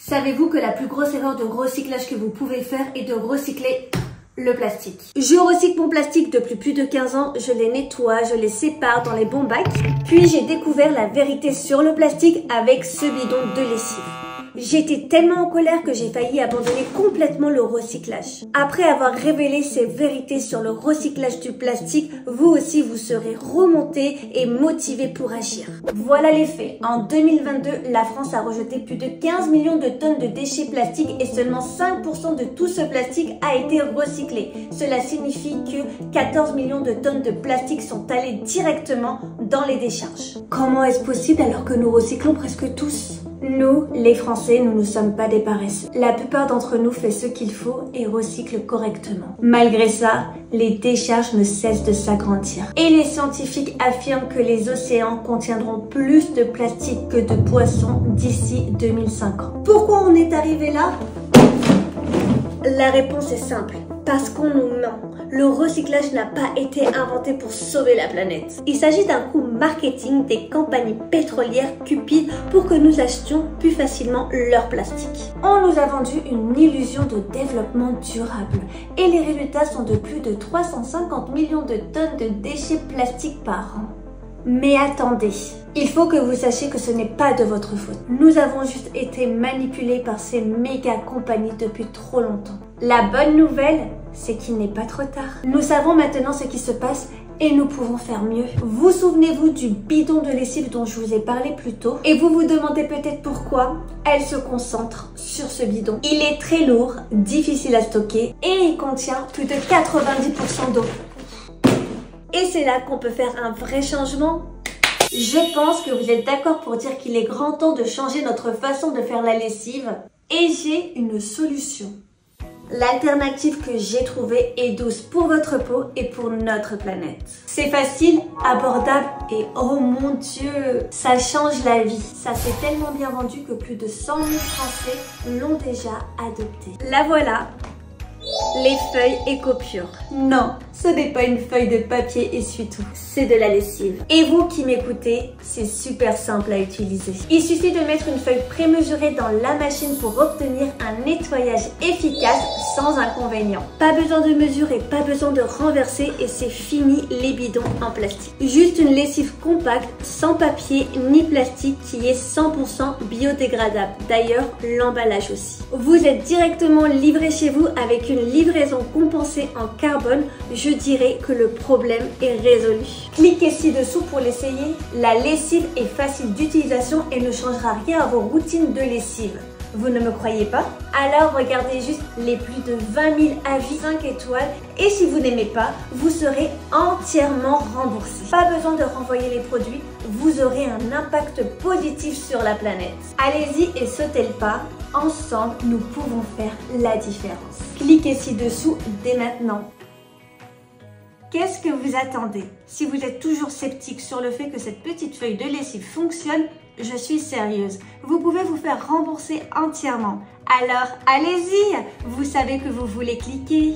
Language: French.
Savez-vous que la plus grosse erreur de recyclage que vous pouvez faire est de recycler le plastique? Je recycle mon plastique depuis plus de 15 ans, je les nettoie, je les sépare dans les bons bacs. Puis j'ai découvert la vérité sur le plastique avec ce bidon de lessive. J'étais tellement en colère que j'ai failli abandonner complètement le recyclage. Après avoir révélé ces vérités sur le recyclage du plastique, vous aussi vous serez remonté et motivé pour agir. Voilà les faits. En 2022, la France a rejeté plus de 15 millions de tonnes de déchets plastiques et seulement 5% de tout ce plastique a été recyclé. Cela signifie que 14 millions de tonnes de plastique sont allées directement dans les décharges. Comment est-ce possible alors que nous recyclons presque tous ? Nous, les Français, nous ne sommes pas des paresseux. La plupart d'entre nous fait ce qu'il faut et recycle correctement. Malgré ça, les décharges ne cessent de s'agrandir. Et les scientifiques affirment que les océans contiendront plus de plastique que de poissons d'ici 2050. Pourquoi on est arrivé là? La réponse est simple. Parce qu'on nous ment. Le recyclage n'a pas été inventé pour sauver la planète. Il s'agit d'un coup marketing des compagnies pétrolières cupides pour que nous achetions plus facilement leur plastique. On nous a vendu une illusion de développement durable et les résultats sont de plus de 350 millions de tonnes de déchets plastiques par an. Mais attendez, il faut que vous sachiez que ce n'est pas de votre faute. Nous avons juste été manipulés par ces méga compagnies depuis trop longtemps. La bonne nouvelle, c'est qu'il n'est pas trop tard. Nous savons maintenant ce qui se passe et nous pouvons faire mieux. Vous souvenez-vous du bidon de lessive dont je vous ai parlé plus tôt? Et vous vous demandez peut-être pourquoi elle se concentre sur ce bidon. Il est très lourd, difficile à stocker et il contient plus de 90% d'eau. Et c'est là qu'on peut faire un vrai changement. Je pense que vous êtes d'accord pour dire qu'il est grand temps de changer notre façon de faire la lessive. Et j'ai une solution. L'alternative que j'ai trouvée est douce pour votre peau et pour notre planète. C'est facile, abordable et oh mon Dieu, ça change la vie. Ça s'est tellement bien vendu que plus de 100 000 Français l'ont déjà adopté. La voilà. Les feuilles éco-pures. Non, ce n'est pas une feuille de papier essuie-tout, c'est de la lessive. Et vous qui m'écoutez, c'est super simple à utiliser. Il suffit de mettre une feuille prémesurée dans la machine pour obtenir un nettoyage efficace sans inconvénient. Pas besoin de mesurer, pas besoin de renverser et c'est fini les bidons en plastique. Juste une lessive compacte, sans papier ni plastique qui est 100% biodégradable. D'ailleurs, l'emballage aussi. Vous êtes directement livré chez vous avec une livraison compensée en carbone, je dirais que le problème est résolu. Cliquez ci-dessous pour l'essayer. La lessive est facile d'utilisation et ne changera rien à vos routines de lessive. Vous ne me croyez pas? Alors regardez juste les plus de 20 000 avis 5 étoiles et si vous n'aimez pas, vous serez entièrement remboursé. Pas besoin de renvoyer les produits, vous aurez un impact positif sur la planète. Allez-y et sautez le pas. Ensemble, nous pouvons faire la différence. Cliquez ci-dessous dès maintenant. Qu'est-ce que vous attendez? Si vous êtes toujours sceptique sur le fait que cette petite feuille de lessive fonctionne, je suis sérieuse. Vous pouvez vous faire rembourser entièrement. Alors, allez-y! Vous savez que vous voulez cliquer.